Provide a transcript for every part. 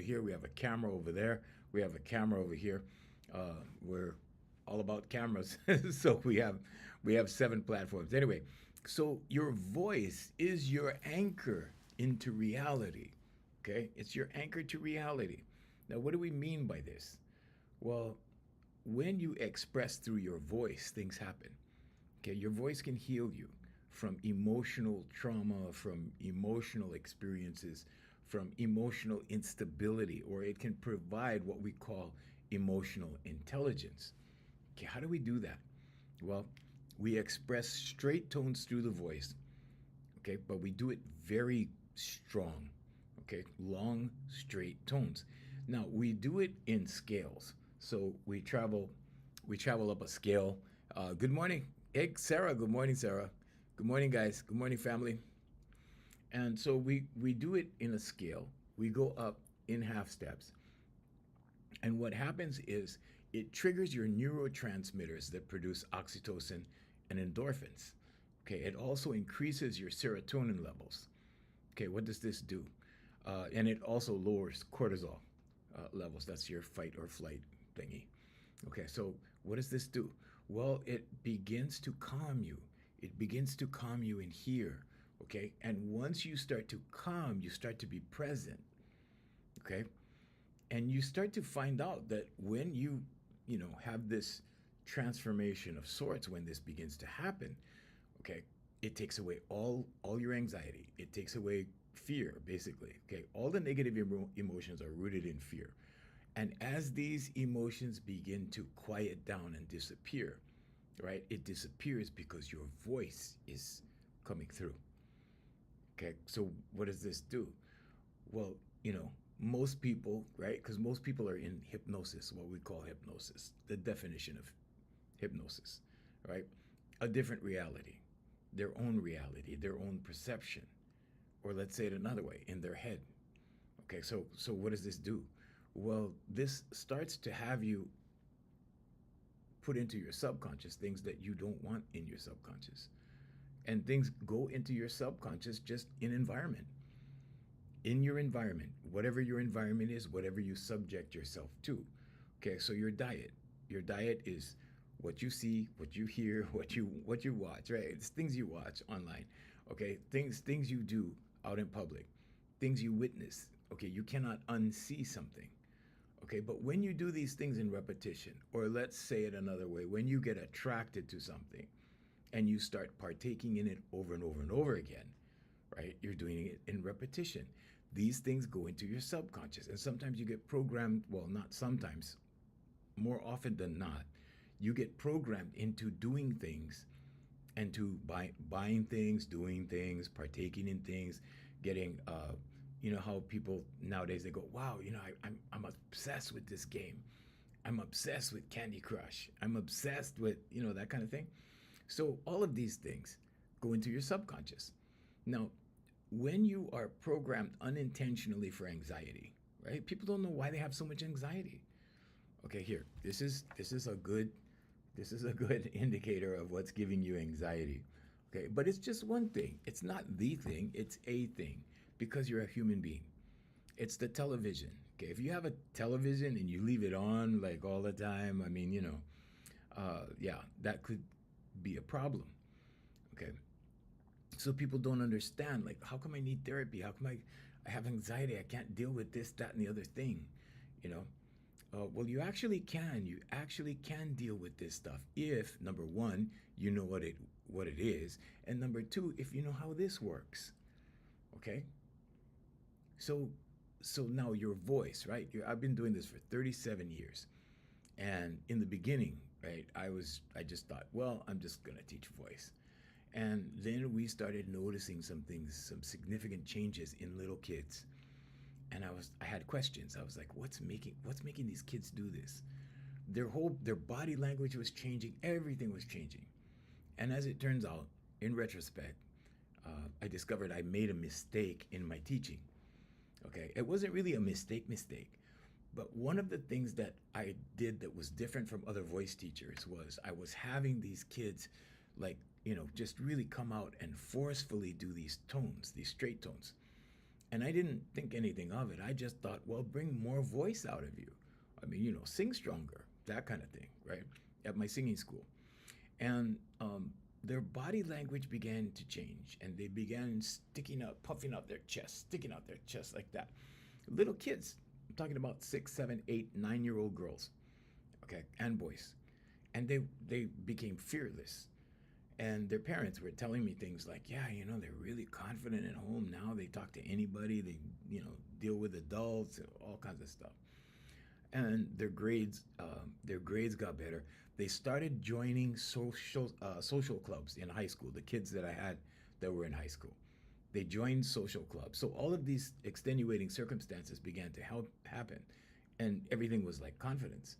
here. We have a camera over there. We have a camera over here. We're all about cameras, so we have 7 platforms. Anyway, so your voice is your anchor into reality. Okay, it's your anchor to reality. Now, what do we mean by this? Well, when you express through your voice, things happen. Okay, your voice can heal you from emotional trauma, from emotional experiences, from emotional instability, or it can provide what we call emotional intelligence. Okay, how do we do that? Well, we express straight tones through the voice, okay, but we do it very strong, okay, long, straight tones. Now, we do it in scales. So we travel up a scale. Good morning. Hey, Sarah. Good morning, Sarah. Good morning, guys. Good morning, family. And so we do it in a scale. We go up in half steps. And what happens is it triggers your neurotransmitters that produce oxytocin and endorphins. Okay, it also increases your serotonin levels. Okay, what does this do? And it also lowers cortisol levels. That's your fight or flight thingy. Okay, so what does this do? Well, it begins to calm you. It begins to calm you in here. Okay, and once you start to calm, you start to be present. Okay, and you start to find out that when you have this transformation of sorts, when this begins to happen, okay, it takes away all your anxiety. It takes away fear, basically. Okay, all the negative emotions are rooted in fear. And as these emotions begin to quiet down and disappear, right, it disappears because your voice is coming through. Okay, so what does this do? Well, most people, right, because most people are in hypnosis, what we call hypnosis, the definition of hypnosis, right? A different reality, their own perception, or let's say it another way, in their head. Okay, so what does this do? Well, this starts to have you put into your subconscious things that you don't want in your subconscious. And things go into your subconscious just in your environment, whatever your environment is, whatever you subject yourself to. Okay, so your diet is what you see, what you hear, what you watch, right? It's things you watch online. Okay, things you do out in public, things you witness. Okay, you cannot unsee something. Okay, but when you do these things in repetition, or let's say it another way, when you get attracted to something and you start partaking in it over and over and over again, right? You're doing it in repetition. These things go into your subconscious, and sometimes you get programmed. Well, not sometimes, more often than not, you get programmed into doing things and to buying things, doing things, partaking in things, getting how people nowadays they go, wow, I'm obsessed with this game. I'm obsessed with Candy Crush. I'm obsessed with that kind of thing. So all of these things go into your subconscious. Now, when you are programmed unintentionally for anxiety, right? People don't know why they have so much anxiety. Okay, here. This is a good indicator of what's giving you anxiety. Okay, but it's just one thing. It's not the thing, it's a thing because you're a human being. It's the television. Okay, if you have a television and you leave it on like all the time, I mean, yeah, that could be a problem. Okay, so people don't understand, like, how come I need therapy? How come I have anxiety? I can't deal with this, that, and the other thing, you know? Well, you actually can. You actually can deal with this stuff if, number one, you know what it is, and number two, if you know how this works. Okay. So so now your voice, right? I've been doing this for 37 years, and in the beginning, right, I just thought, well, I'm just gonna teach voice, and then we started noticing some things, some significant changes in little kids, and I had questions. I was like, what's making these kids do this? Their body language was changing, everything was changing. And as it turns out, in retrospect, I discovered I made a mistake in my teaching. Okay, it wasn't really a mistake, but one of the things that I did that was different from other voice teachers was I was having these kids, like, just really come out and forcefully do these tones, these straight tones. And I didn't think anything of it. I just thought, well, bring more voice out of you. I mean, sing stronger, that kind of thing, right? At my singing school. And their body language began to change, and they began sticking up, puffing out their chest, sticking out their chest like that. Little kids, I'm talking about 6, 7, 8, 9-year-old girls, okay, and boys. And they became fearless. And their parents were telling me things like, yeah, they're really confident at home now. They talk to anybody. They, deal with adults, all kinds of stuff. And their grades got better. They started joining social clubs in high school. The kids that I had that were in high school, they joined social clubs. So all of these extenuating circumstances began to help happen, and everything was like confidence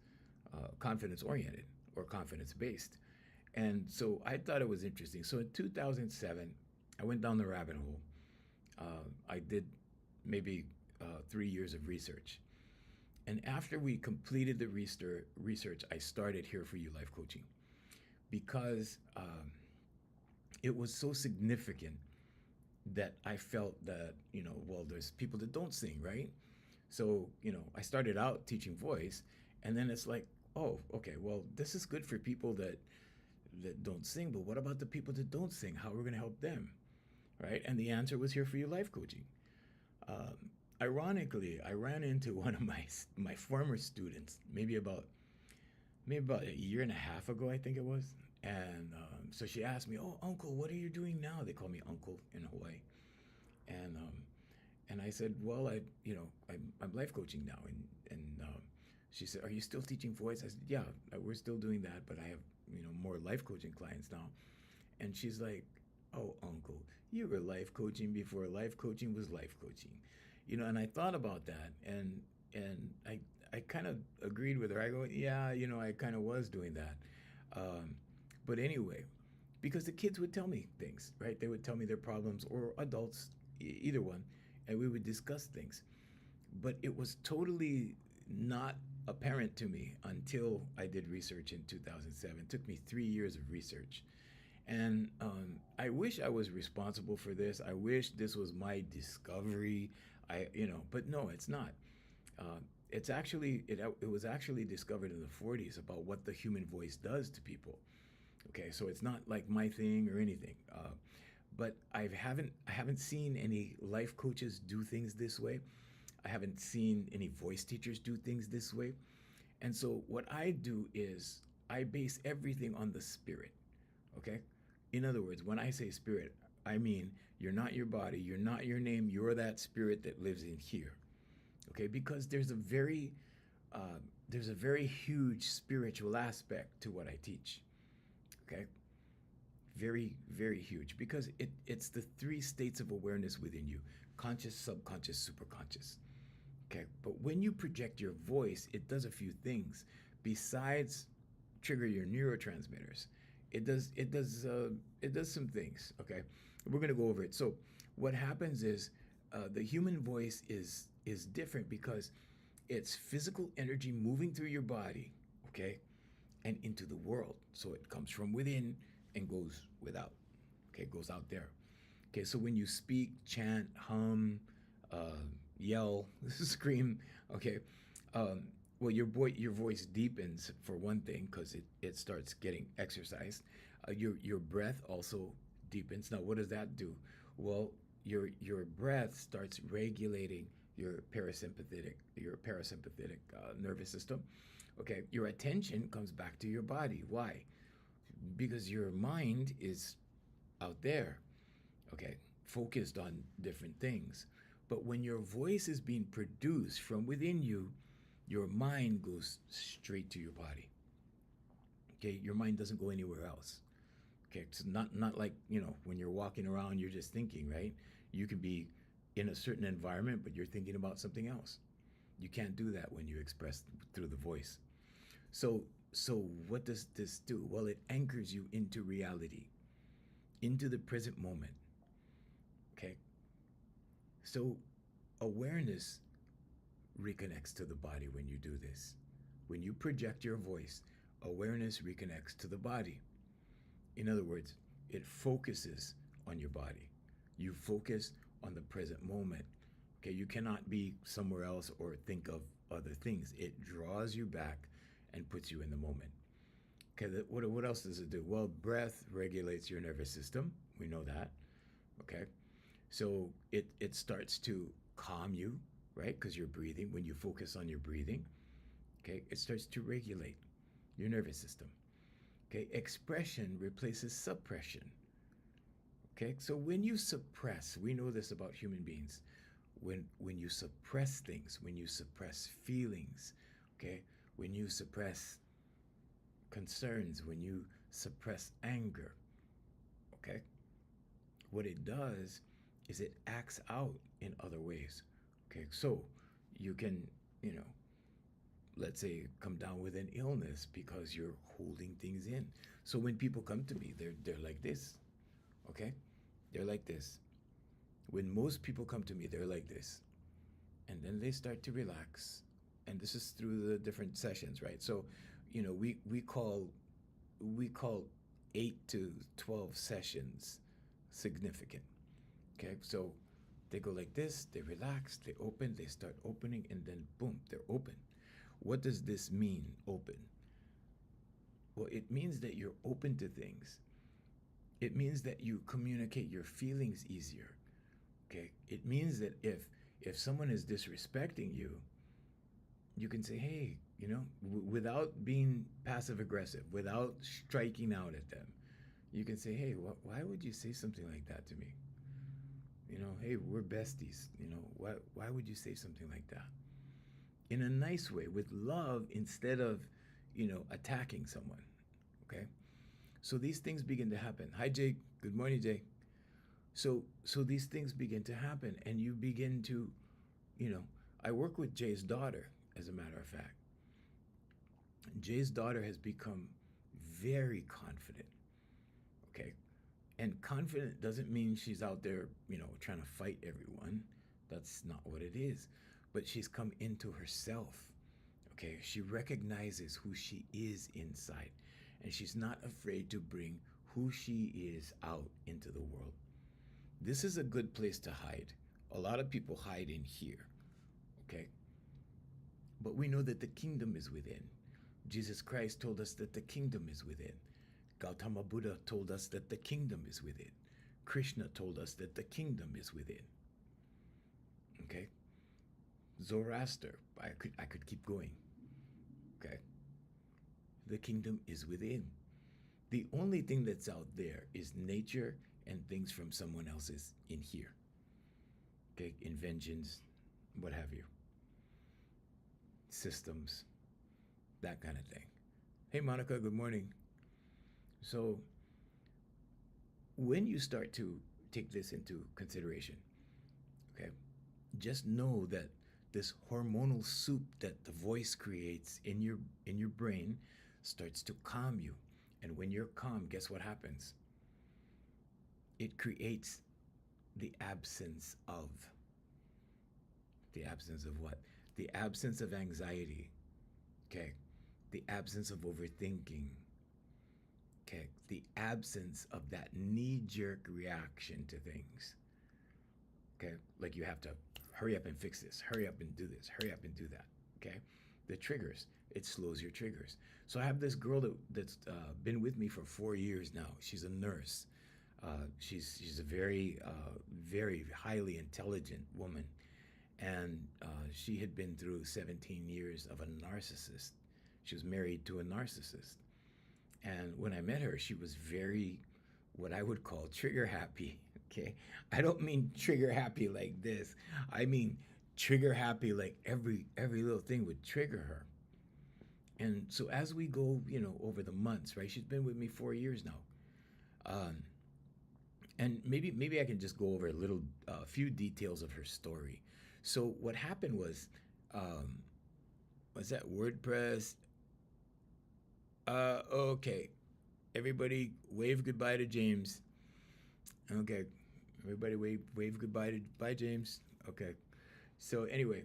oriented or confidence based. And so I thought it was interesting. So in 2007, I went down the rabbit hole. I did maybe 3 years of research. And after we completed the research, I started Here For You Life Coaching because it was so significant that I felt that, well, there's people that don't sing, right? So, I started out teaching voice, and then it's like, oh, okay, well, this is good for people that don't sing, but what about the people that don't sing? How are we going to help them, right? And the answer was Here For You Life Coaching. Um, Ironically, I ran into one of my former students maybe about a year and a half ago, I think it was. And so she asked me, "Oh, Uncle, what are you doing now?" They call me Uncle in Hawaii. And I said, "Well, I'm life coaching now." And she said, "Are you still teaching voice?" I said, "Yeah, we're still doing that, but I have more life coaching clients now." And she's like, "Oh, Uncle, you were life coaching before life coaching was life coaching." And I thought about that, and I kind of agreed with her. I go, "Yeah, I kind of was doing that." Um, but anyway, because the kids would tell me things, right? They would tell me their problems, or adults, either one, and we would discuss things. But it was totally not apparent to me until I did research in 2007. It took me 3 years of research. And I wish I was responsible for this. I wish this was my discovery. But no, it's not. Uh, it was actually discovered in the 40s about what the human voice does to people. Okay, so it's not like my thing or anything. But I haven't seen any life coaches do things this way. I haven't seen any voice teachers do things this way. And so what I do is I base everything on the spirit. Okay? In other words, when I say spirit, I mean you're not your body, you're not your name, you're that spirit that lives in here. Okay? Because uh, there's a very huge spiritual aspect to what I teach. Okay? Very, very huge because it's the three states of awareness within you: conscious, subconscious, superconscious. Okay, but when you project your voice, it does a few things besides trigger your neurotransmitters. It does some things. Okay, we're gonna go over it. So what happens is the human voice is different because it's physical energy moving through your body. Okay, and into the world. So it comes from within and goes without. Okay, it goes out there. Okay, so when you speak, chant, hum, uh, yell, scream, okay, um, well, your voice deepens for one thing because it starts getting exercised. Your breath also deepens. Now, what does that do? Well, your breath starts regulating your parasympathetic nervous system. Okay, your attention comes back to your body. Why? Because your mind is out there, okay, focused on different things. But when your voice is being produced from within you, your mind goes straight to your body. Okay, your mind doesn't go anywhere else. Okay, it's not like when you're walking around, you're just thinking, right? You can be in a certain environment, but you're thinking about something else. You can't do that when you express through the voice. So so what does this do? Well, it anchors you into reality, into the present moment. Okay, so awareness reconnects to the body when you do this. When you project your voice, awareness reconnects to the body. In other words, it focuses on your body. You focus on the present moment. Okay, you cannot be somewhere else or think of other things. It draws you back and puts you in the moment. Okay, what else does it do? Well, breath regulates your nervous system. We know that. Okay, so it starts to calm you, right? Because you're breathing. When you focus on your breathing, okay, it starts to regulate your nervous system. Okay, expression replaces suppression. Okay, so when you suppress, we know this about human beings. When you suppress things, when you suppress feelings, okay, when you suppress concerns, when you suppress anger, okay, what it does is it acts out in other ways. Okay, so you can, you know, let's say come down with an illness because you're holding things in. So when people come to me, they're like this, okay? They're like this. When most people come to me, they're like this. And then they start to relax. And this is through the different sessions, right? So, we call 8 to 12 sessions significant. Okay, so they go like this, they relax, they open, they start opening, and then boom, they're open. What does this mean, open? Well, it means that you're open to things. It means that you communicate your feelings easier. Okay, it means that if someone is disrespecting you, you can say, hey, without being passive aggressive, without striking out at them, you can say, hey, why would you say something like that to me? Hey, we're besties. Why would you say something like that? In a nice way, with love, instead of, attacking someone. Okay. So these things begin to happen. Hi, Jake. Good morning, Jake. So these things begin to happen, and you begin to, you know, I work with Jay's daughter, as a matter of fact. Jay's daughter has become very confident. Okay. And confident doesn't mean she's out there, trying to fight everyone. That's not what it is. But she's come into herself. Okay. She recognizes who she is inside. And she's not afraid to bring who she is out into the world. This is a good place to hide. A lot of people hide in here. Okay. But we know that the kingdom is within. Jesus Christ told us that the kingdom is within. Gautama Buddha told us that the kingdom is within. Krishna told us that the kingdom is within. Okay? Zoroaster, I could keep going. Okay? The kingdom is within. The only thing that's out there is nature and things from someone else's in here. Okay? Inventions, what have you. Systems, that kind of thing. Hey, Monica, good morning. So, when you start to take this into consideration, okay, just know that this hormonal soup that the voice creates in your brain starts to calm you. And when you're calm, guess what happens? It creates the absence of. The absence of what? The absence of anxiety. Okay. The absence of overthinking. Okay. The absence of that knee-jerk reaction to things. Okay. Like you have to hurry up and fix this, hurry up and do this, hurry up and do that. Okay. The triggers, it slows your triggers. So I have this girl that's been with me for 4 years now. She's a nurse. She's a very, very highly intelligent woman. And she had been through 17 years of a narcissist. She was married to a narcissist. And when I met her, she was very, what I would call trigger happy. Okay. I don't mean trigger happy like this. I mean trigger happy like every little thing would trigger her. And so as we go, over the months, right? She's been with me 4 years now. And maybe I can just go over a few details of her story. So what happened was that WordPress? Okay. Everybody wave goodbye to James. Okay. Everybody wave goodbye to bye James. Okay. So anyway,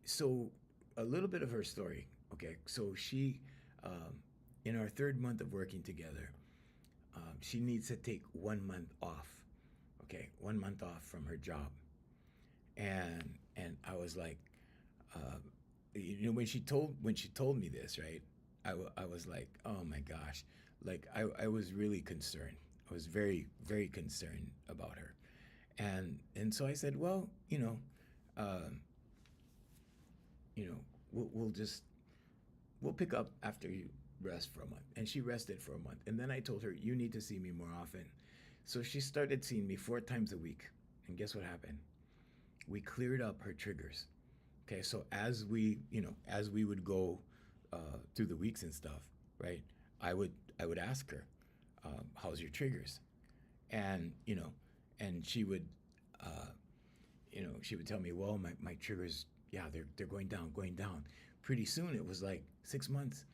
so a little bit of her story. Okay. So she, in our third month of working together, she needs to take 1 month off. Okay. 1 month off from her job. And I was like, uh, when she told me this, right? I was like, oh my gosh, like I was really concerned. I was very very concerned about her, and so I said, well, um, you know, we'll pick up after you rest for a month. And she rested for a month, and then I told her, you need to see me more often. So she started seeing me 4 times a week, and guess what happened? We cleared up her triggers. Okay, so as we would go through the weeks and stuff, right? I would ask her, "How's your triggers?" And and she would tell me, "Well, my triggers, yeah, they're going down, going down." Pretty soon it was like 6 months.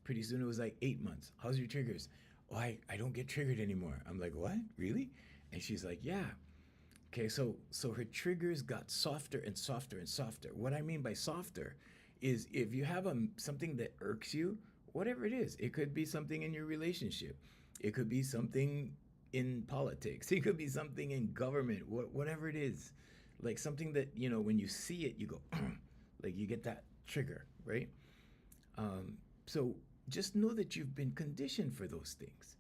Pretty soon it was like 8 months. How's your triggers? Oh, I don't get triggered anymore. I'm like, what? Really? And she's like, yeah. Okay, so her triggers got softer and softer and softer. What I mean by softer is if you have something that irks you, whatever it is, it could be something in your relationship, it could be something in politics, it could be something in government, whatever it is, like something that when you see it, you go, like you get that trigger, right? So just know that you've been conditioned for those things,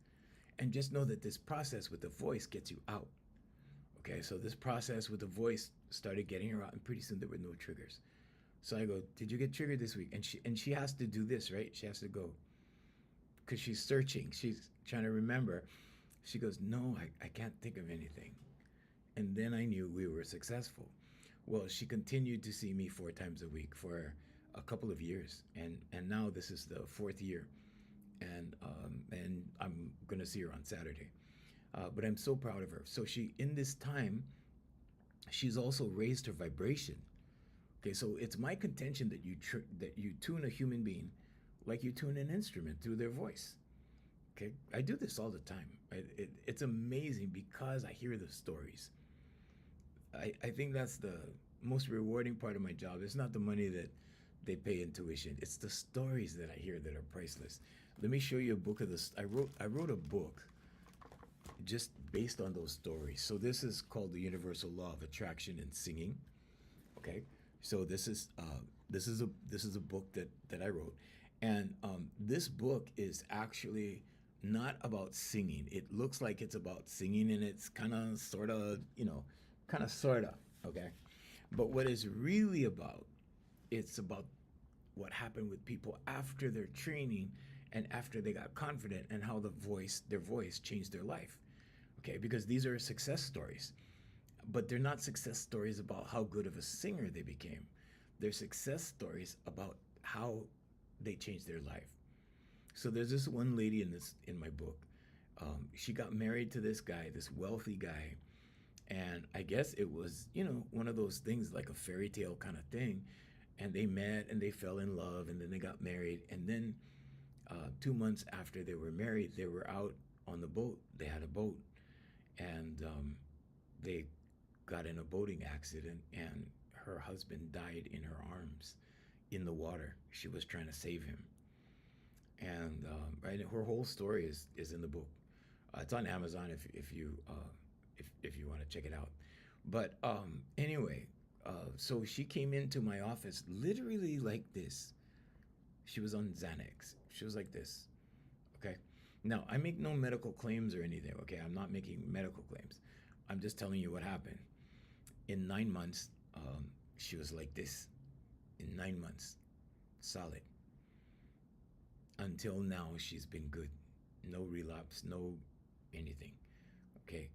and just know that this process with the voice gets you out. Okay, so this process with the voice started getting her out, and pretty soon there were no triggers. So I go, "Did you get triggered this week?" And she has to do this, right? She has to go because she's searching. She's trying to remember. She goes, "No, I can't think of anything." And then I knew we were successful. Well, she continued to see me 4 times a week for a couple of years, and now this is the fourth year, and I'm gonna see her on Saturday. But I'm so proud of her. So in this time, she's also raised her vibration. Okay, so it's my contention that you tune a human being like you tune an instrument through their voice. Okay, I do this all the time. It's amazing because I hear the stories. I think that's the most rewarding part of my job. It's not the money that they pay in tuition. It's the stories that I hear that are priceless. Let me show you a book of this. I wrote a book just based on those stories. So this is called The Universal Law of Attraction in Singing. Okay, so this is a book that I wrote, and this book is actually not about singing. It looks like it's about singing, and it's kind of sort of okay, but what it's really about, it's about what happened with people after their training and after they got confident, and how their voice changed their life. Okay, because these are success stories, but they're not success stories about how good of a singer they became. They're success stories about how they changed their life. So there's this one lady in my book. She got married to this guy, this wealthy guy, and I guess it was one of those things like a fairy tale kind of thing. And they met and they fell in love, and then they got married, and then 2 months after they were married, they were out on the boat. They had a boat, and they got in a boating accident, and her husband died in her arms in the water. She was trying to save him, and right, her whole story is in the book. It's on Amazon if you want to check it out. But anyway, so she came into my office literally like this. She was on Xanax. She was like this. Okay. Now, I make no medical claims or anything. Okay. I'm not making medical claims. I'm just telling you what happened. In 9 months, she was like this. In 9 months, solid. Until now, she's been good. No relapse, no anything. Okay.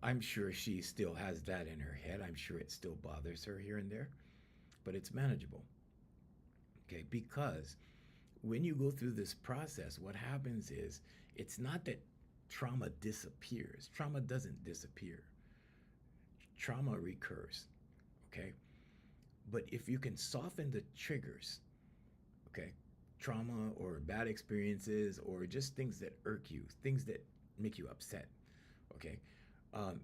I'm sure she still has that in her head. I'm sure it still bothers her here and there, but it's manageable. Okay. Because when you go through this process, what happens is it's not that trauma disappears. Trauma doesn't disappear. Trauma recurs. Okay. But if you can soften the triggers, okay, trauma or bad experiences or just things that irk you, things that make you upset, okay,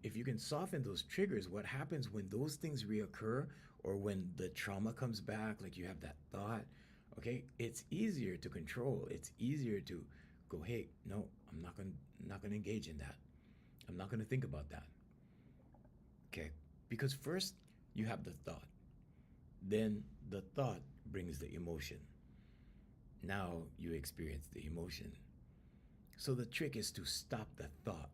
if you can soften those triggers, what happens when those things reoccur or when the trauma comes back, like you have that thought, okay, it's easier to control. It's easier to go, hey, no, I'm not gonna engage in that. I'm not gonna think about that. Okay, because first You have the thought. Then the thought brings the emotion. Now you experience the emotion. So the trick is to stop the thought.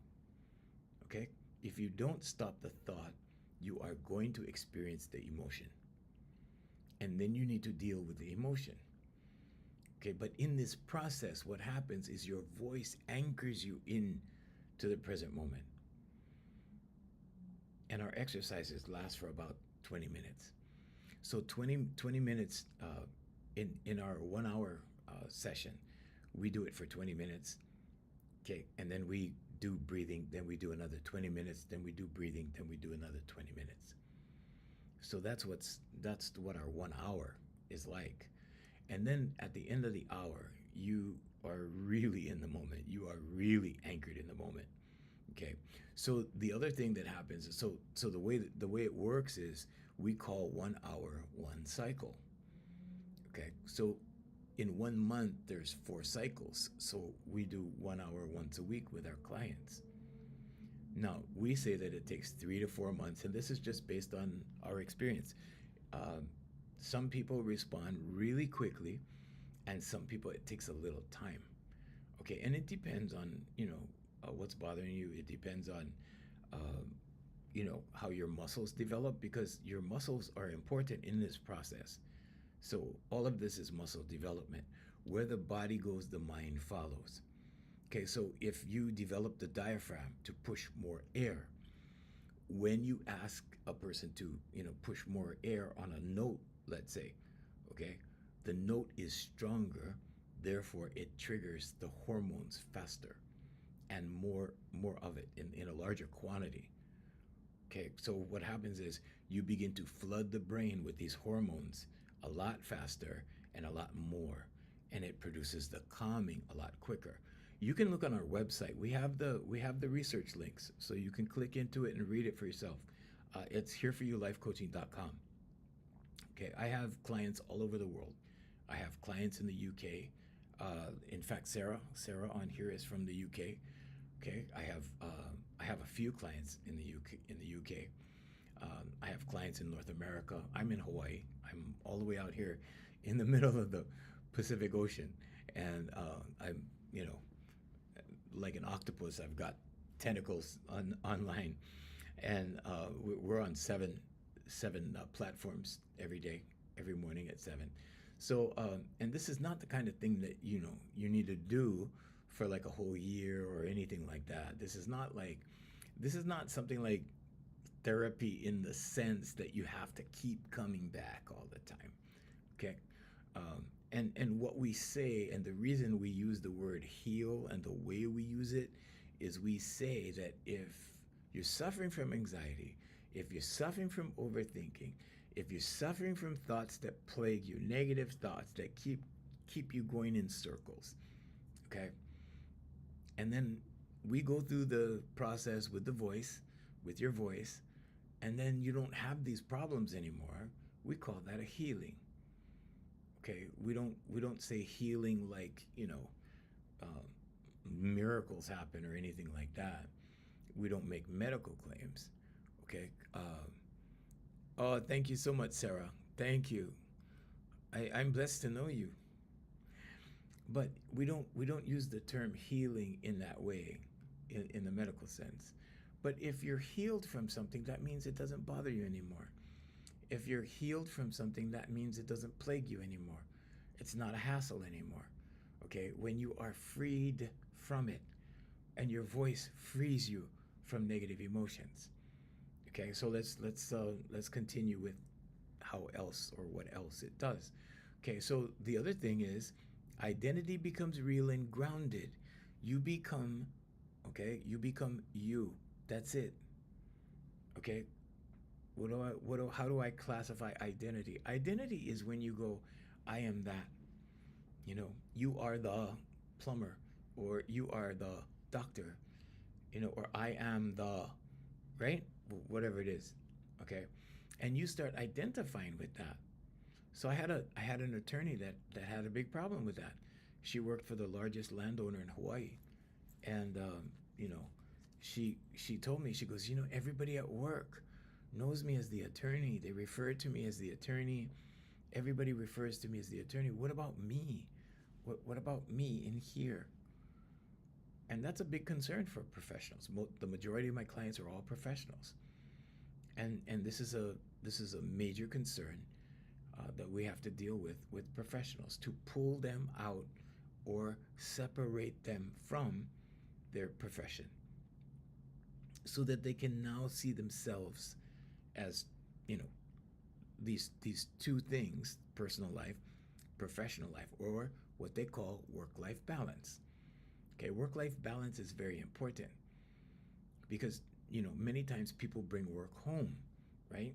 Okay? If you don't stop the thought, you are going to experience the emotion. And then you need to deal with the emotion. Okay, but in this process, what happens is your voice anchors you in to the present moment. And our exercises last for about 20 minutes. So 20 minutes in our 1 hour session, we do it for 20 minutes. Okay, and then we do breathing, then we do another 20 minutes, then we do breathing, then we do another 20 minutes. So that's what our 1 hour is like. And then at the end of the hour, you are really in the moment. You are really anchored in the moment. Okay. So the other thing that happens is so the way it works is we call 1 hour one cycle. Okay. So in 1 month there's 4 cycles. So we do 1 hour once a week with our clients. Now, we say that it takes 3 to 4 months, and this is just based on our experience. Some people respond really quickly, and some people it takes a little time. Okay, and it depends on what's bothering you. It depends on how your muscles develop, because your muscles are important in this process. So all of this is muscle development. Where the body goes, the mind follows. Okay, so if you develop the diaphragm to push more air, when you ask a person to, push more air on a note, let's say, okay, the note is stronger, therefore it triggers the hormones faster and more of it in a larger quantity. Okay, so what happens is you begin to flood the brain with these hormones a lot faster and a lot more, and it produces the calming a lot quicker. You can look on our website. We have the research links, so you can click into it and read it for yourself. It's hereforyoulifecoaching.com. Okay, I have clients all over the world. I have clients in the UK. In fact, Sarah on here is from the UK. Okay, I have a few clients in the UK. I have clients in North America. I'm in Hawaii. I'm all the way out here in the middle of the Pacific Ocean, and I'm like an octopus. I've got tentacles online, and we're on seven platforms every day, every morning at 7. So, and this is not the kind of thing that you need to do for like a whole year or anything like that. This is not something like therapy in the sense that you have to keep coming back all the time. Okay. And what we say, and the reason we use the word heal and the way we use it, is we say that if you're suffering from anxiety, if you're suffering from overthinking, if you're suffering from thoughts that plague you, negative thoughts that keep you going in circles, okay? And then we go through the process with your voice, and then you don't have these problems anymore. We call that a healing. Okay, we don't say healing like miracles happen or anything like that. We don't make medical claims. Okay. Oh, thank you so much, Sarah. Thank you. I'm blessed to know you. But we don't use the term healing in that way, in the medical sense. But if you're healed from something, that means it doesn't bother you anymore. If you're healed from something, that means it doesn't plague you anymore. It's not a hassle anymore. Okay? When you are freed from it, and your voice frees you from negative emotions. Okay? So let's continue with how else or what else it does. Okay? So the other thing is identity becomes real and grounded. You become you. That's it. Okay? How do I classify identity? Identity is when you go, I am that. You are the plumber, or you are the doctor, or I am the, right? Whatever it is. Okay? And you start identifying with that. So I had an attorney that had a big problem with that. She worked for the largest landowner in Hawaii. And she told me, she goes, everybody at work knows me as the attorney. They refer to me as the attorney. Everybody refers to me as the attorney. What about me? What about me in here? And that's a big concern for professionals. The majority of my clients are all professionals, and this is a major concern that we have to deal with professionals, to pull them out or separate them from their profession, so that they can now see themselves as, you know, these two things: personal life, professional life, or what they call work-life balance. Okay, work-life balance is very important because, many times people bring work home, right?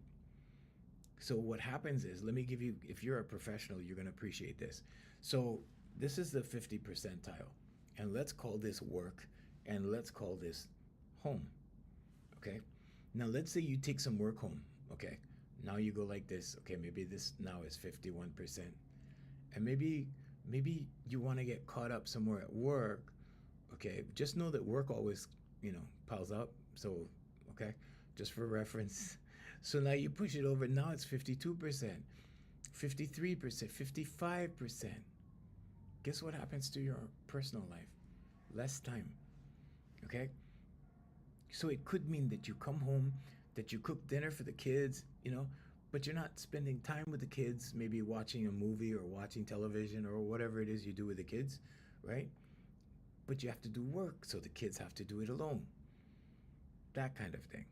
So what happens is, let me give you, if you're a professional, you're going to appreciate this. So this is the 50 percentile, and let's call this work, and let's call this home. Okay, now let's say you take some work home. Okay, now you go like this. Okay, maybe this now is 51%, and maybe you want to get caught up somewhere at work. Okay, just know that work always, piles up. So, okay, just for reference. So now you push it over. Now it's 52%, 53%, 55%. Guess what happens to your personal life? Less time. Okay? So it could mean that you come home, that you cook dinner for the kids, but you're not spending time with the kids, maybe watching a movie or watching television or whatever it is you do with the kids, right? But you have to do work, so the kids have to do it alone. That kind of thing.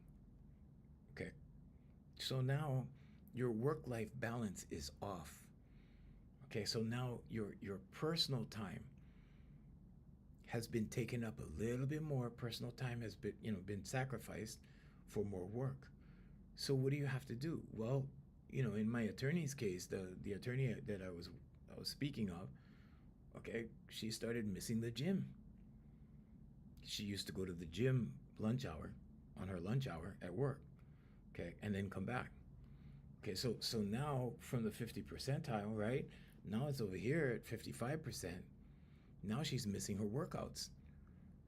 Okay? So now your work-life balance is off. Okay, so now your personal time has been taken up a little bit more. Personal time has been sacrificed for more work. So what do you have to do? Well, in my attorney's case, the attorney that I was speaking of, okay, she started missing the gym. She used to go to the gym on her lunch hour at work, okay, and then come back. Okay, so now from the 50 percentile, right? Now it's over here at 55%. Now she's missing her workouts.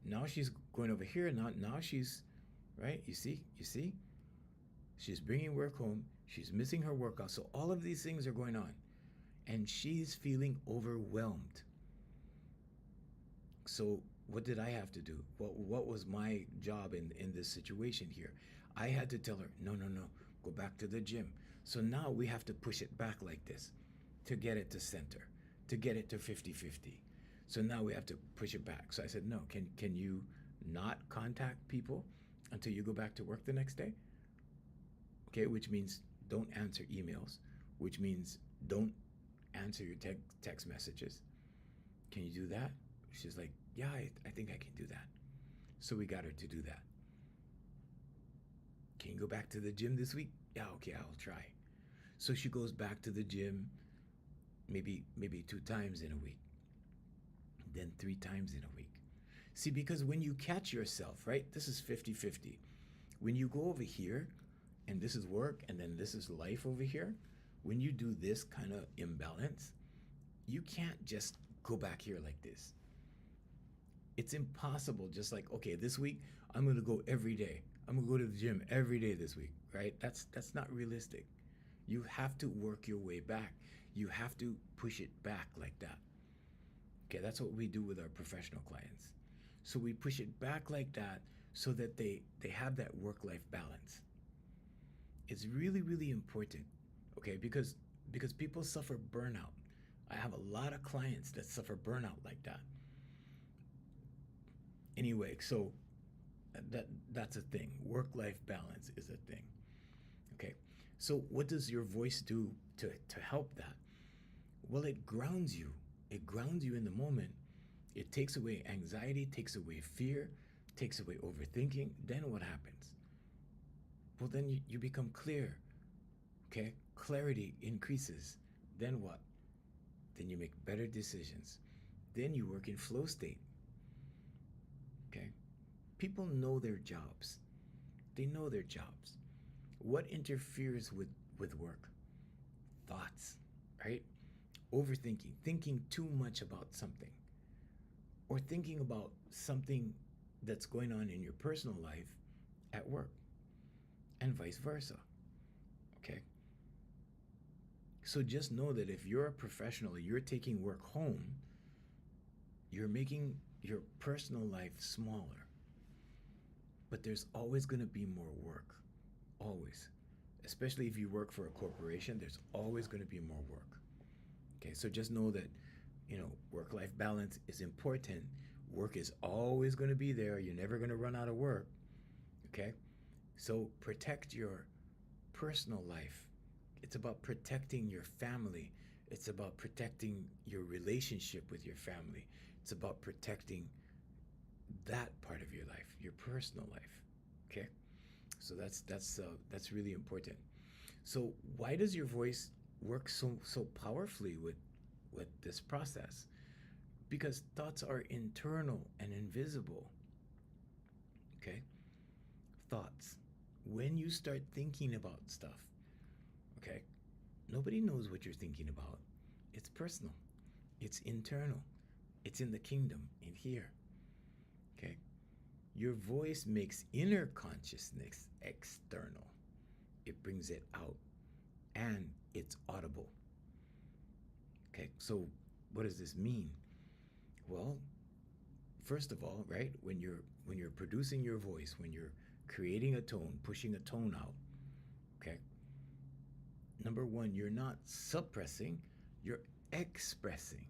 Now she's going over here. Now she's, right? You see? She's bringing work home. She's missing her workout. So all of these things are going on, and she's feeling overwhelmed. So what did I have to do? What was my job in this situation here? I had to tell her, no, go back to the gym. So now we have to push it back like this to get it to center, to get it to 50-50. So now we have to push it back. So I said, no, can you not contact people until you go back to work the next day? Okay, which means don't answer emails, which means don't answer your text messages. Can you do that? She's like, yeah, I think I can do that. So we got her to do that. Can you go back to the gym this week? Yeah, okay, I'll try. So she goes back to the gym maybe 2 times in a week, then 3 times in a week. See, because when you catch yourself, right, this is 50-50. When you go over here, and this is work, and then this is life over here, when you do this kind of imbalance, you can't just go back here like this. It's impossible. Just like, okay, this week I'm going to go every day. I'm going to go to the gym every day this week, right? That's not realistic. You have to work your way back. You have to push it back like that. Okay, that's what we do with our professional clients. So we push it back like that so that they have that work-life balance. It's really, really important, okay, because people suffer burnout. I have a lot of clients that suffer burnout like that. Anyway, so that's a thing. Work-life balance is a thing. Okay, so what does your voice do to help that? Well, it grounds you. It grounds you in the moment. It takes away anxiety, takes away fear, takes away overthinking. Then what happens? Well, then you become clear. Okay, clarity increases. Then what? Then you make better decisions. Then you work in flow state. Okay, people know their jobs. They know their jobs. What interferes with work? Thoughts, right? Overthinking, thinking too much about something, or thinking about something that's going on in your personal life at work, and vice versa. So just know that if you're a professional, you're taking work home, you're making your personal life smaller. But there's always going to be more work. Always. Especially if you work for a corporation, there's always going to be more work. Okay, so just know that, work life balance is important. Work is always going to be there. You're never going to run out of work. Okay, so protect your personal life. It's about protecting your family. It's about protecting your relationship with your family. It's about protecting that part of your life, your personal life. Okay, so that's really important. So why does your voice work so powerfully with this process? Because thoughts are internal and invisible. Okay, thoughts. When you start thinking about stuff, okay, nobody knows what you're thinking about. It's personal. It's internal. It's in the kingdom, in here. Okay, your voice makes inner consciousness external. It brings it out, and it's audible. Okay, so what does this mean? Well, first of all, right, when you're producing your voice, when you're creating a tone, pushing a tone out, okay? Number one, you're not suppressing, you're expressing.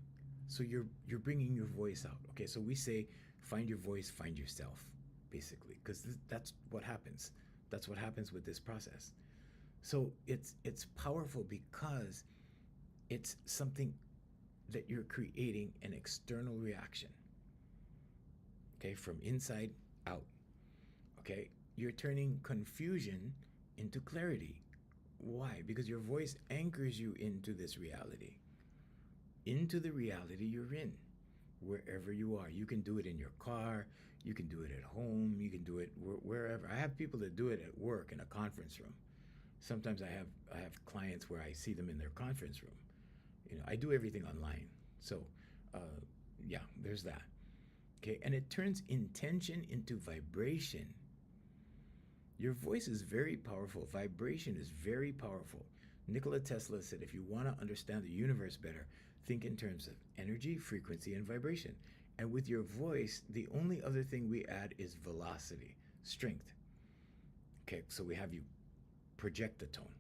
So you're bringing your voice out. Okay, so we say find your voice, find yourself, basically, because that's what happens. That's what happens with this process. So it's powerful because it's something that you're creating an external reaction. Okay, from inside out. Okay, you're turning confusion into clarity. Why? Because your voice anchors you into this reality, into the reality you're in, wherever you are. You can do it in your car, you can do it at home, you can do it wherever. I have people that do it at work in a conference room. Sometimes I have clients where I see them in their conference room. I do everything online. So, yeah, there's that. Okay, and it turns intention into vibration. Your voice is very powerful. Vibration is very powerful. Nikola Tesla said, if you want to understand the universe better, think in terms of energy, frequency, and vibration. And with your voice, the only other thing we add is velocity, strength. Okay, so we have you project the tone.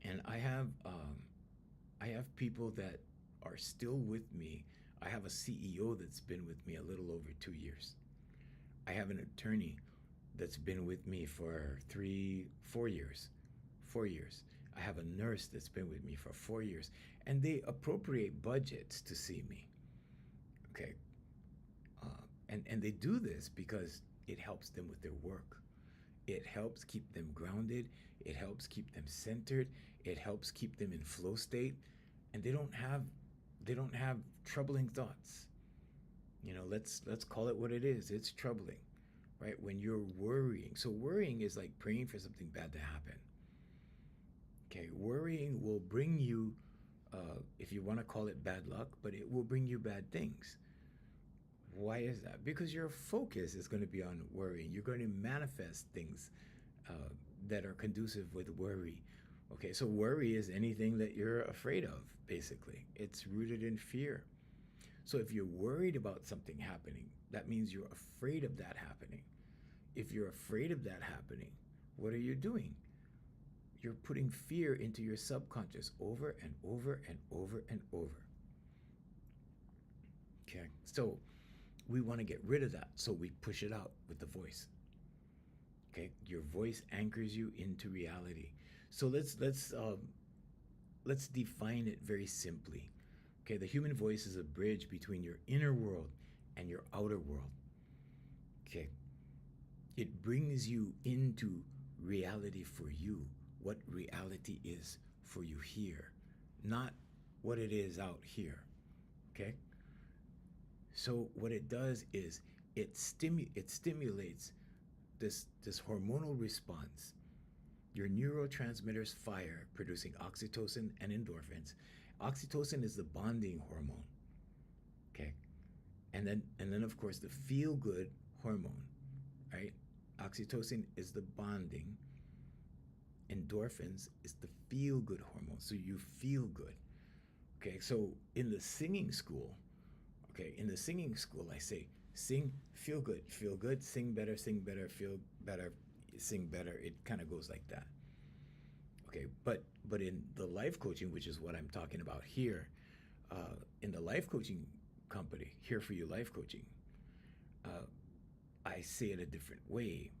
And I have people that are still with me. I have a CEO that's been with me a little over 2 years. I have an attorney that's been with me for 4 years. 4 years. I have a nurse that's been with me for 4 years. And they appropriate budgets to see me. Okay. And they do this because it helps them with their work. It helps keep them grounded. It helps keep them centered. It helps keep them in flow state. And they don't have troubling thoughts. Let's call it what it is. It's troubling, right? When you're worrying. So worrying is like praying for something bad to happen. Okay, worrying will bring you, if you want to call it bad luck, but it will bring you bad things. Why is that? Because your focus is going to be on worrying. You're going to manifest things uh, that are conducive with worry. Okay, so worry is anything that you're afraid of, basically. It's rooted in fear. So if you're worried about something happening, that means you're afraid of that happening. If you're afraid of that happening, what are you doing? You're putting fear into your subconscious over and over and over and over. Okay, so we want to get rid of that, so we push it out with the voice. Okay, your voice anchors you into reality. So let's define it very simply. Okay, the human voice is a bridge between your inner world and your outer world. Okay, it brings you into reality for you, what reality is for you here, not what it is out here. Okay, so what it does is it stimulates this hormonal response. Your neurotransmitters fire, producing oxytocin and endorphins. Oxytocin is the bonding hormone. Okay, and then of course the feel good hormone, right? Oxytocin is the bonding, Endorphins is the feel good hormone. So you feel good. Okay, so in the singing school, I say, sing, feel good, sing better, feel better, sing better. It kind of goes like that. Okay, but in the life coaching, which is what I'm talking about here, in the life coaching company, Here for You Life Coaching, uh, I say it a different way.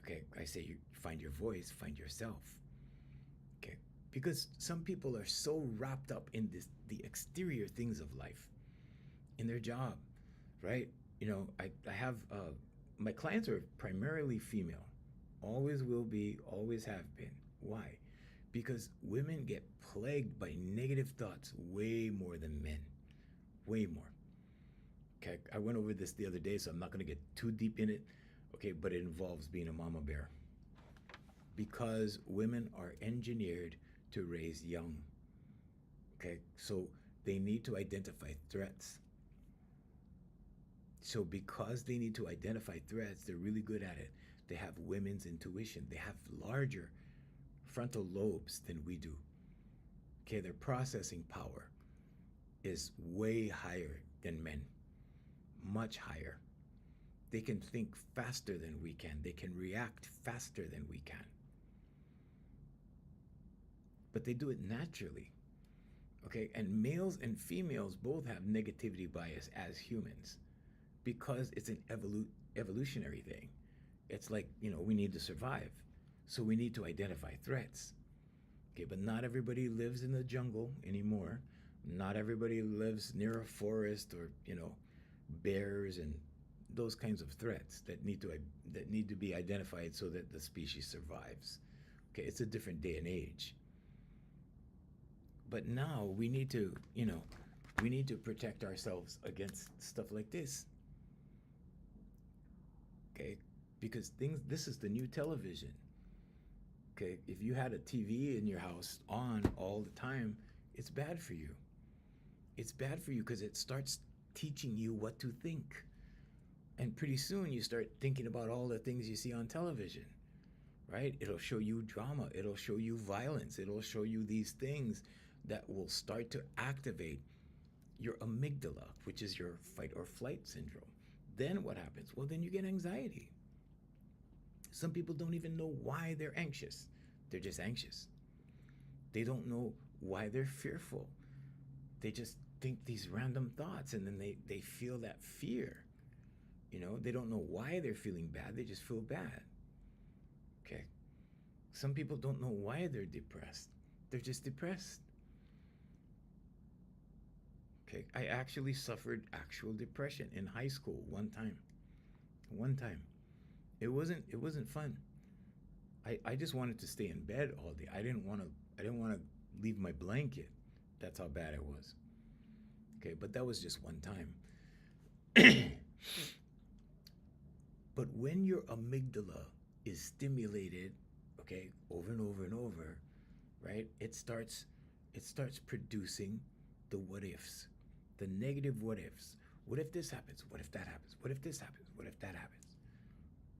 Okay, I say you find your voice, find yourself. Okay, because some people are so wrapped up in the exterior things of life, in their job, right? I have my clients are primarily female, always will be, always have been. Why? Because women get plagued by negative thoughts way more than men, way more. Okay, I went over this the other day, so I'm not going to get too deep in it. Okay, but it involves being a mama bear because women are engineered to raise young. Okay, so they need to identify threats. So because they need to identify threats, they're really good at it. They have women's intuition. They have larger frontal lobes than we do. Okay, their processing power is way higher than men, much higher. They can think faster than we can. They can react faster than we can. But they do it naturally. Okay, and males and females both have negativity bias as humans because it's an evolutionary thing. It's like, we need to survive. So we need to identify threats. Okay, but not everybody lives in the jungle anymore. Not everybody lives near a forest or, bears and those kinds of threats that need to be identified so that the species survives. Okay, it's a different day and age. But now we need to, we need to protect ourselves against stuff like this. Okay, because this is the new television. Okay, if you had a TV in your house on all the time, it's bad for you. It's bad for you because it starts teaching you what to think. And pretty soon you start thinking about all the things you see on television, right? It'll show you drama, it'll show you violence, it'll show you these things that will start to activate your amygdala, which is your fight or flight syndrome. Then what happens? Well, then you get anxiety. Some people don't even know why they're anxious. They're just anxious. They don't know why they're fearful. They just think these random thoughts and then they feel that fear. They don't know why they're feeling bad. They just feel bad. Okay. Some people don't know why they're depressed. They're just depressed. Okay. I actually suffered actual depression in high school one time. One time. It wasn't fun. I just wanted to stay in bed all day. I didn't want to leave my blanket. That's how bad it was. Okay, but that was just one time. But when your amygdala is stimulated, okay, over and over and over, right? It starts producing the what ifs, the negative what ifs. What if this happens? What if that happens? What if this happens? What if that happens?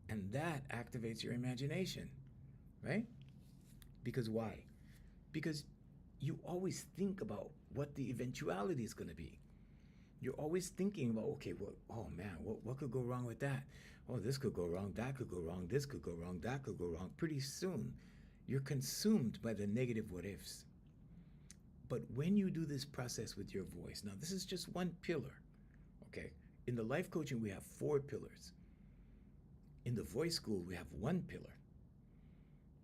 And that activates your imagination, right? Because why? Because you always think about what the eventuality is going to be. You're always thinking about, okay, well, oh man, what could go wrong with that? Oh, this could go wrong, that could go wrong, this could go wrong, that could go wrong. Pretty soon, you're consumed by the negative what ifs. But when you do this process with your voice, now this is just one pillar, okay? In the life coaching, we have 4 pillars. In the voice school, we have 1 pillar,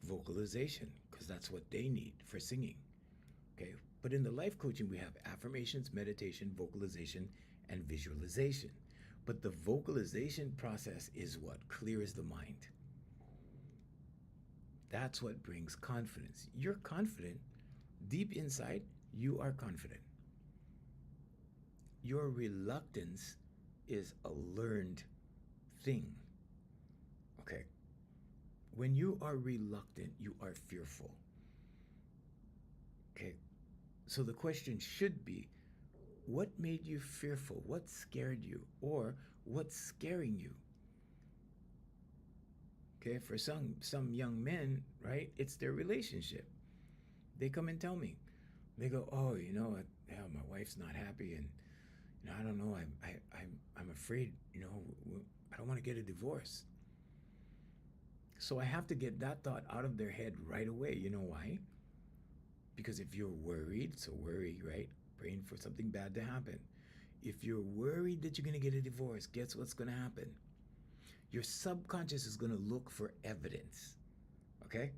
vocalization, because that's what they need for singing, okay? But in the life coaching, we have affirmations, meditation, vocalization, and visualization. But the vocalization process is what clears the mind. That's what brings confidence. You're confident. Deep inside, you are confident. Your reluctance is a learned thing. Okay? When you are reluctant, you are fearful. Okay? So the question should be, what made you fearful? What scared you? Or what's scaring you? Okay, for some young men, right? It's their relationship. They come and tell me. They go, "Oh, yeah, my wife's not happy, and I don't know. I'm afraid. I don't want to get a divorce." So I have to get that thought out of their head right away. You know why? Because if you're worried, so worry, right? Praying for something bad to happen. If you're worried that you're going to get a divorce, guess what's going to happen? Your subconscious is going to look for evidence, okay?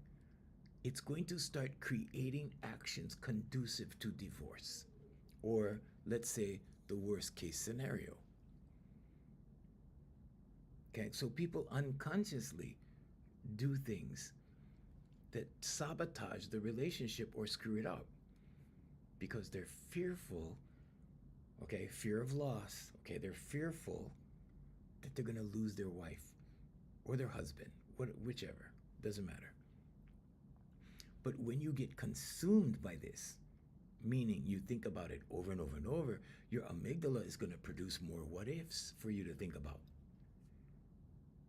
It's going to start creating actions conducive to divorce, or let's say the worst case scenario. Okay, so people unconsciously do things that sabotage the relationship or screw it up because they're fearful, okay, fear of loss, okay, they're fearful that they're going to lose their wife or their husband, whichever, doesn't matter. But when you get consumed by this, meaning you think about it over and over and over, your amygdala is going to produce more what ifs for you to think about.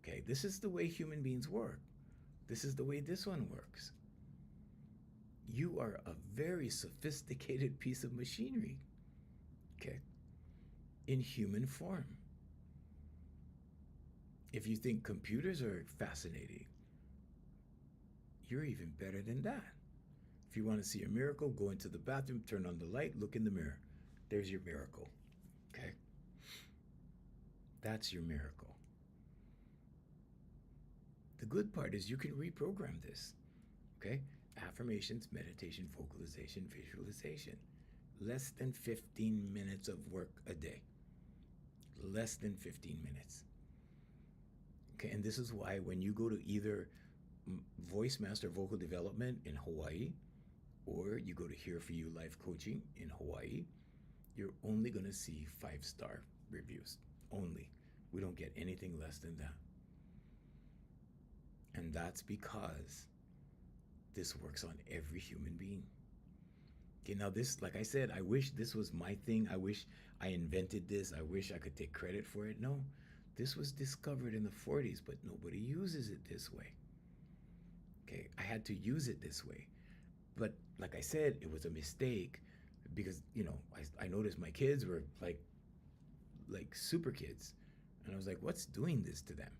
Okay, this is the way human beings work. This is the way this one works. You are a very sophisticated piece of machinery, okay, in human form. If you think computers are fascinating, you're even better than that. If you want to see a miracle, go into the bathroom, turn on the light, look in the mirror. There's your miracle, okay? That's your miracle. The good part is you can reprogram this, okay? Affirmations, meditation, vocalization, visualization. Less than 15 minutes of work a day. Less than 15 minutes. Okay, and this is why when you go to either Voicemaster Vocal Development in Hawaii, or you go to Here For You Life Coaching in Hawaii, you're only going to see 5-star reviews. Only. We don't get anything less than that. And that's because this works on every human being. Okay, now this, like I said, I wish this was my thing. I wish I invented this. I wish I could take credit for it. No, this was discovered in the 40s, but nobody uses it this way. Okay, I had to use it this way. But like I said, it was a mistake because, I noticed my kids were like super kids. And I was like, what's doing this to them?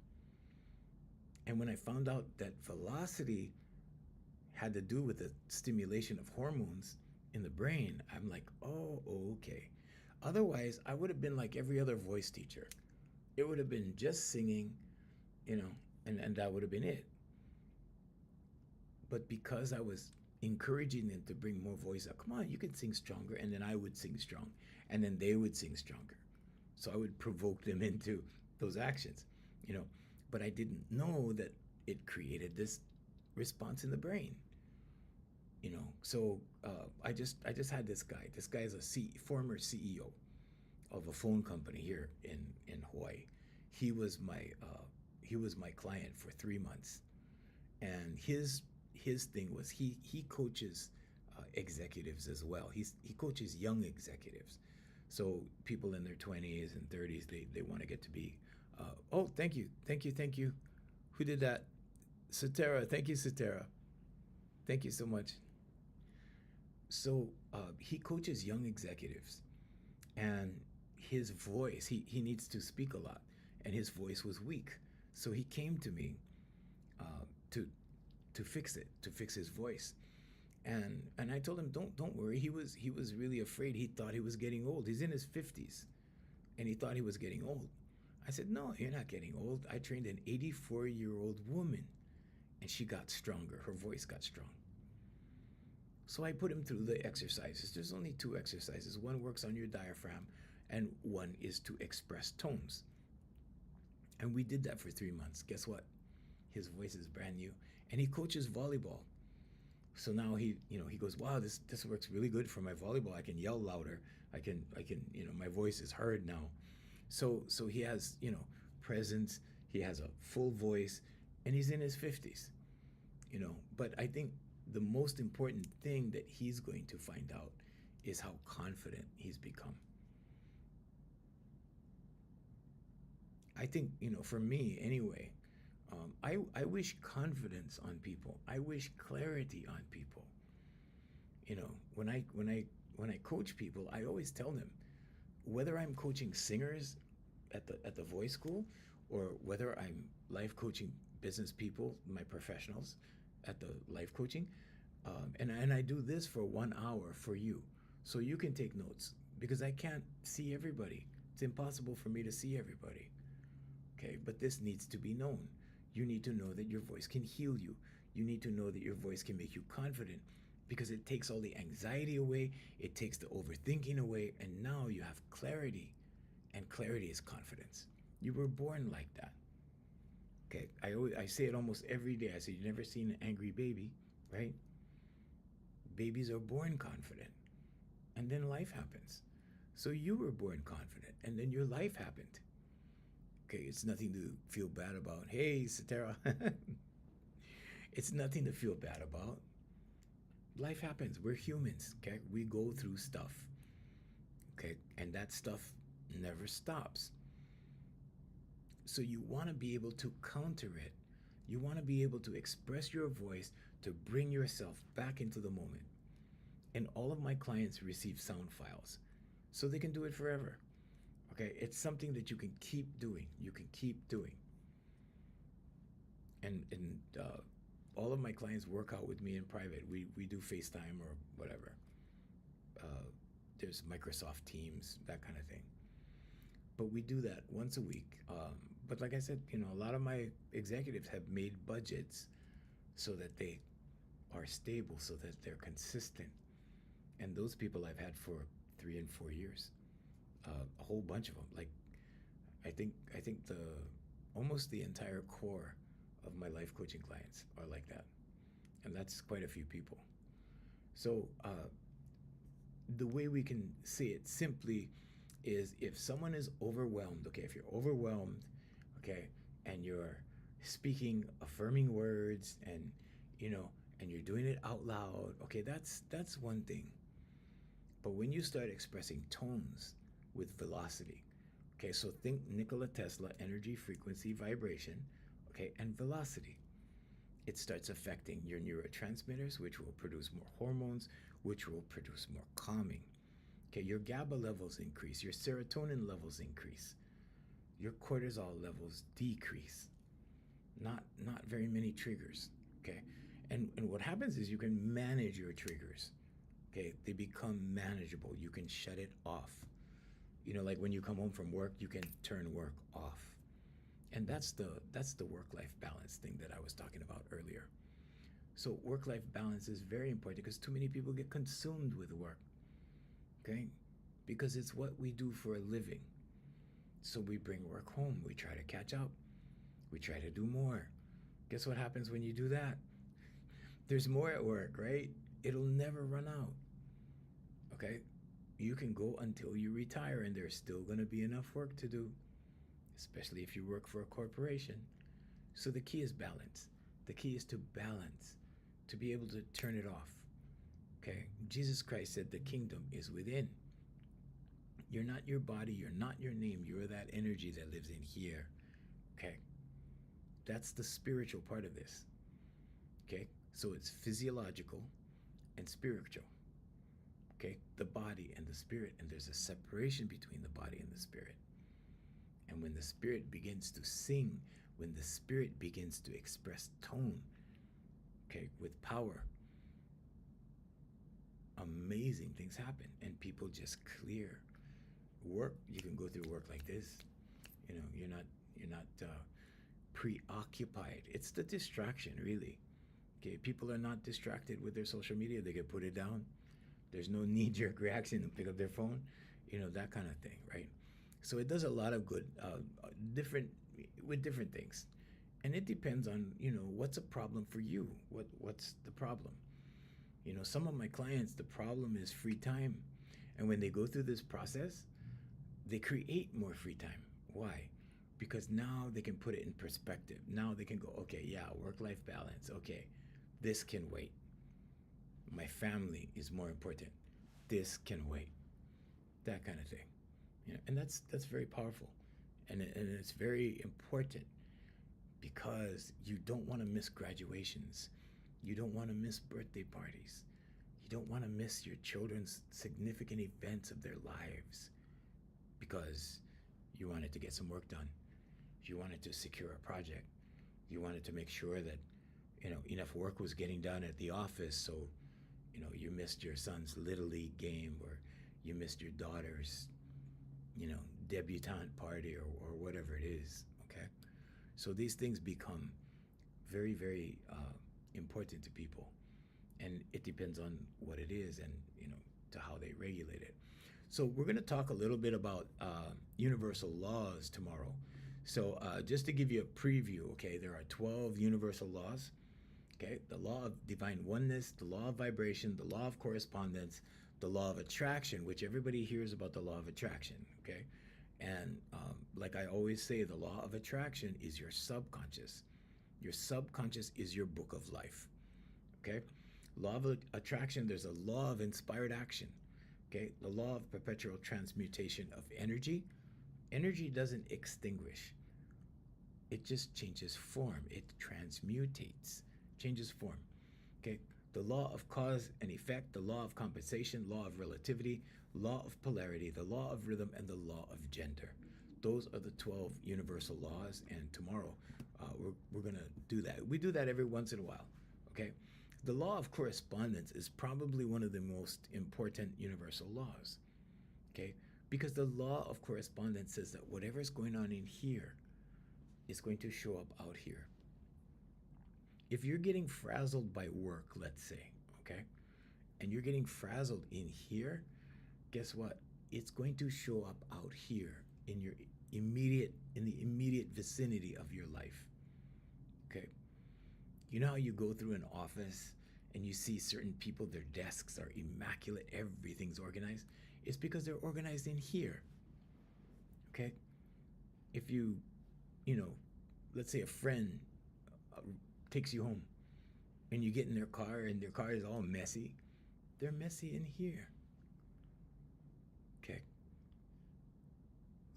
And when I found out that velocity had to do with the stimulation of hormones in the brain, I'm like, oh, okay. Otherwise, I would have been like every other voice teacher. It would have been just singing, and that would have been it. But because I was encouraging them to bring more voice out, come on, you can sing stronger, and then I would sing strong, and then they would sing stronger. So I would provoke them into those actions, but I didn't know that it created this response in the brain. So I just had this guy. This guy is a former CEO of a phone company here in Hawaii. He was my client for 3 months, and his thing was he coaches executives as well. He coaches young executives, so people in their 20s and 30s, they want to get to be. Oh, thank you. Who did that? Satara. Thank you, Satara. Thank you so much. So he coaches young executives, and his voice, he needs to speak a lot, and his voice was weak. So he came to me to fix it, to fix his voice. And I told him, don't worry. He was really afraid. He thought he was getting old. He's in his 50s, and he thought he was getting old. I said, no, you're not getting old. I trained an 84-year-old woman, and she got stronger. Her voice got strong. So I put him through the exercises. There's only 2 exercises. One works on your diaphragm, and one is to express tones. And we did that for 3 months. Guess what? His voice is brand new, and he coaches volleyball. So now he goes, wow, this works really good for my volleyball. I can yell louder. I can, my voice is heard now. So he has, presence. He has a full voice, and he's in his 50s, But I think the most important thing that he's going to find out is how confident he's become. I think, for me anyway, I wish confidence on people. I wish clarity on people. You know, when I coach people, I always tell them, whether I'm coaching singers at the voice school, or whether I'm life coaching business people, my professionals at the life coaching, and I do this for 1 hour for you, so you can take notes, because I can't see everybody. It's impossible for me to see everybody. Okay, but this needs to be known. You need to know that your voice can heal you. You need to know that your voice can make you confident, because it takes all the anxiety away, it takes the overthinking away, and now you have clarity. And clarity is confidence. You were born like that. Okay, I say it almost every day. I say, you've never seen an angry baby, right? Babies are born confident, and then life happens. So you were born confident, and then your life happened. Okay, it's nothing to feel bad about. Hey, Satara. It's nothing to feel bad about. Life happens. We're humans, okay? We go through stuff, okay? And that stuff never stops. So you want to be able to counter it. You want to be able to express your voice to bring yourself back into the moment. And all of my clients receive sound files, so they can do it forever. Okay, it's something that you can keep doing. You can keep doing. And all of my clients work out with me in private. We do FaceTime or whatever. There's Microsoft Teams, that kind of thing. But we do that once a week. But like I said, a lot of my executives have made budgets so that they are stable, so that they're consistent. And those people I've had for 3 and 4 years, a whole bunch of them. Like, I think the almost the entire core of my life coaching clients are like that, and that's quite a few people. So the way we can say it simply is, if someone is overwhelmed, okay, if you're overwhelmed, okay, and you're speaking affirming words, and and you're doing it out loud, okay, that's one thing. But when you start expressing tones with velocity, okay, so think Nikola Tesla: energy, frequency, vibration, okay, and velocity. It starts affecting your neurotransmitters, which will produce more hormones, which will produce more calming. Okay, your GABA levels increase, your serotonin levels increase, your cortisol levels decrease. Not very many triggers. Okay, and what happens is you can manage your triggers. Okay, they become manageable. You can shut it off. Like when you come home from work, you can turn work off. And that's the work-life balance thing that I was talking about earlier. So work-life balance is very important, because too many people get consumed with work. Okay, because it's what we do for a living. So we bring work home. We try to catch up. We try to do more. Guess what happens when you do that? There's more at work, right? It'll never run out. Okay? You can go until you retire, and there's still going to be enough work to do, especially if you work for a corporation. So the key is balance. The key is to balance, to be able to turn it off. Okay? Jesus Christ said the kingdom is within. You're not your body. You're not your name. You're that energy that lives in here. Okay? That's the spiritual part of this. Okay? So it's physiological and spiritual. Okay? The body and the spirit. And there's a separation between the body and the spirit. And when the spirit begins to sing, when the spirit begins to express tone, okay, with power, amazing things happen, and people just clear. Work, you can go through work like this. You're not preoccupied. It's the distraction, really. Okay, people are not distracted with their social media. They can put it down. There's no knee-jerk reaction to pick up their phone. That kind of thing, right? So it does a lot of good, different things, and it depends on what's a problem for you. What's the problem? Some of my clients, the problem is free time, and when they go through this process, they create more free time. Why? Because now they can put it in perspective. Now they can go, okay, yeah, work-life balance. Okay, this can wait. My family is more important. This can wait. That kind of thing. And that's very powerful, and it's very important, because you don't want to miss graduations. You don't want to miss birthday parties. You don't want to miss your children's significant events of their lives because you wanted to get some work done. You wanted to secure a project. You wanted to make sure that, enough work was getting done at the office, so, you missed your son's Little League game, or you missed your daughter's, debutante party, or whatever it is, okay? So these things become very, very important to people. And it depends on what it is and, to how they regulate it. So we're going to talk a little bit about universal laws tomorrow. So just to give you a preview, okay, there are 12 universal laws. Okay, the law of divine oneness, the law of vibration, the law of correspondence, the law of attraction, which everybody hears about the law of attraction, okay? And like I always say, the law of attraction is your subconscious. Your subconscious is your book of life, okay? Law of attraction, there's a law of inspired action, okay? The law of perpetual transmutation of energy. Energy doesn't extinguish. It just changes form. It transmutates, changes form, okay? The law of cause and effect, the law of compensation, law of relativity, law of polarity, the law of rhythm, and the law of gender. Those are the 12 universal laws, and tomorrow we're going to do that. We do that every once in a while, okay? The law of correspondence is probably one of the most important universal laws, okay? Because the law of correspondence says that whatever's going on in here is going to show up out here. If you're getting frazzled by work, let's say, okay, and you're getting frazzled in here, guess what? It's going to show up out here in the immediate vicinity of your life, okay? You know how you go through an office and you see certain people, their desks are immaculate, everything's organized? It's because they're organized in here, okay? If you let's say a friend takes you home and you get in their car and their car is all messy, they're messy in here, okay?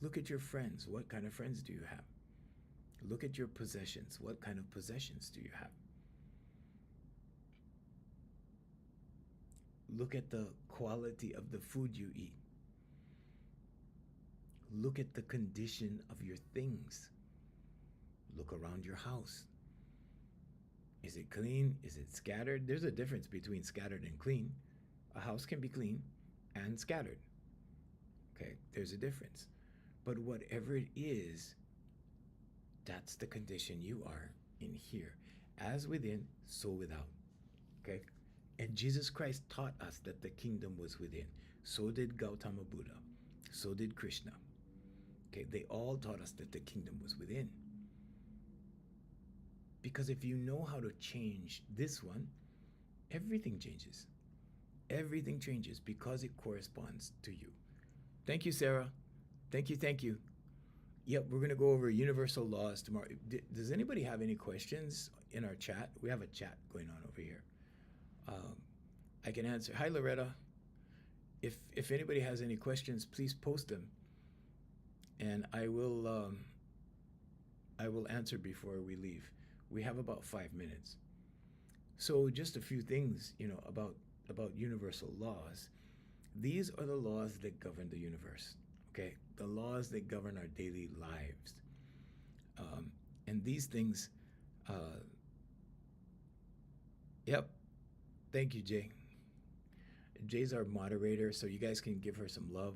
Look at your friends. What kind of friends do you have? Look at your possessions. What kind of possessions do you have? Look at the quality of the food you eat. Look at the condition of your things. Look around your house. Is it clean? Is it scattered? There's a difference between scattered and clean. A house can be clean and scattered. Okay, there's a difference. But whatever it is, that's the condition you are in here. As within, so without. Okay? And Jesus Christ taught us that the kingdom was within. So did Gautama Buddha. So did Krishna. Okay, they all taught us that the kingdom was within. Because if you know how to change this one, everything changes. Everything changes because it corresponds to you. Thank you, Sarah. Thank you, thank you. Yep, we're going to go over universal laws tomorrow. Does anybody have any questions in our chat? We have a chat going on over here. I can answer. Hi, Loretta. If anybody has any questions, please post them, and I will answer before we leave. We have about 5 minutes. So just a few things, about universal laws. These are the laws that govern the universe, okay? The laws that govern our daily lives. And these things, yep. Thank you, Jay. Jay's our moderator, so you guys can give her some love.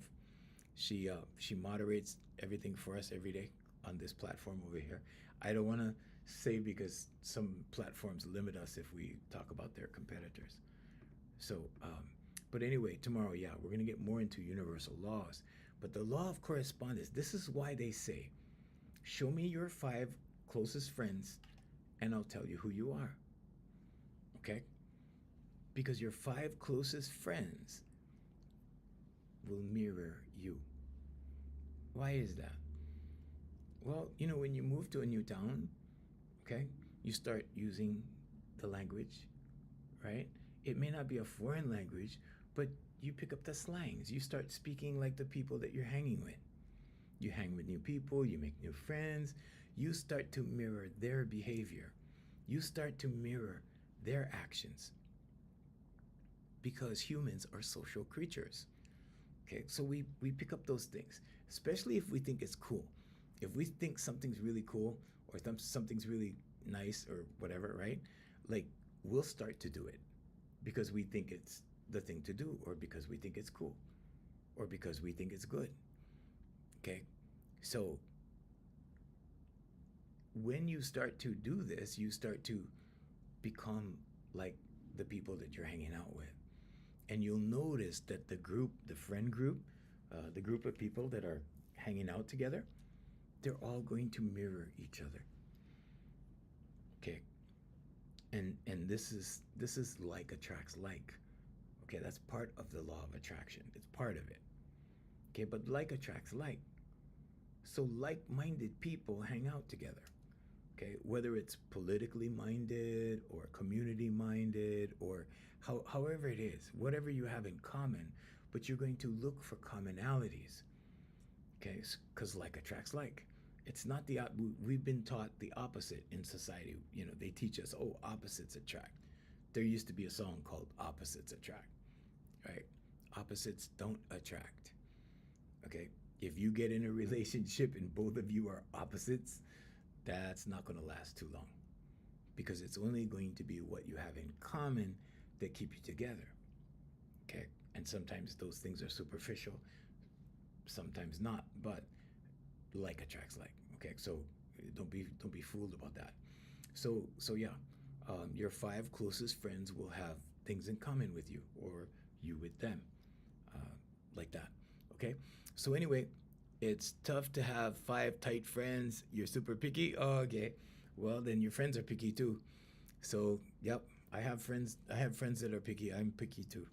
She moderates everything for us every day on this platform over here. I don't want to say because some platforms limit us if we talk about their competitors. So, but anyway, tomorrow, yeah, we're going to get more into universal laws. But the law of correspondence, this is why they say, show me your 5 closest friends and I'll tell you who you are. Okay? Because your 5 closest friends will mirror you. Why is that? Well, when you move to a new town, okay, you start using the language, right? It may not be a foreign language, but you pick up the slangs. You start speaking like the people that you're hanging with. You hang with new people, you make new friends, you start to mirror their behavior. You start to mirror their actions because humans are social creatures. Okay, so we pick up those things, especially if we think it's cool. If we think something's really cool or something's really nice or whatever, right? Like, we'll start to do it because we think it's the thing to do, or because we think it's cool, or because we think it's good. Okay, so when you start to do this, you start to become like the people that you're hanging out with. And you'll notice that the group, the friend group, the group of people that are hanging out together, they're all going to mirror each other. Okay, and this is like attracts like. Okay, that's part of the law of attraction. It's part of it. Okay, but like attracts like. So like-minded people hang out together. Okay, whether it's politically minded or community minded or however it is, whatever you have in common, but you're going to look for commonalities. Okay, because like attracts like. It's not we've been taught the opposite in society. You know, they teach us, oh, opposites attract. There used to be a song called Opposites Attract, right? Opposites don't attract. Okay, if you get in a relationship and both of you are opposites, that's not going to last too long because it's only going to be what you have in common that keep you together. Okay, and sometimes those things are superficial, sometimes not, but like attracts like. Okay, so don't be fooled about that. So yeah, your five closest friends will have things in common with you, or you with them, uh, like that. Okay, so anyway, it's tough to have five tight friends. You're super picky. Oh, okay, well then your friends are picky too. So yep, I have friends. I have friends that are picky. I'm picky too.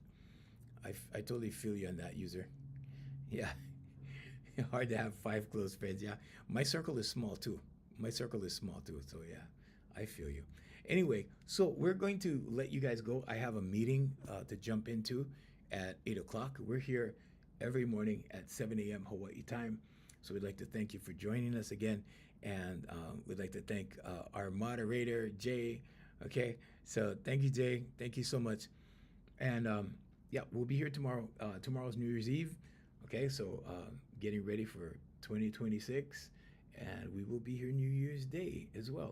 I totally feel you on that, user. Yeah, hard to have five close friends. Yeah, my circle is small too. My circle is small too. So yeah, I feel you. Anyway, so we're going to let you guys go. I have a meeting to jump into at 8 o'clock. We're here every morning at 7 a.m. Hawaii time. So we'd like to thank you for joining us again. And we'd like to thank our moderator, Jay. Okay, so thank you, Jay. Thank you so much. And yeah, we'll be here tomorrow. Tomorrow's New Year's Eve. Okay, so getting ready for 2026. And we will be here New Year's Day as well.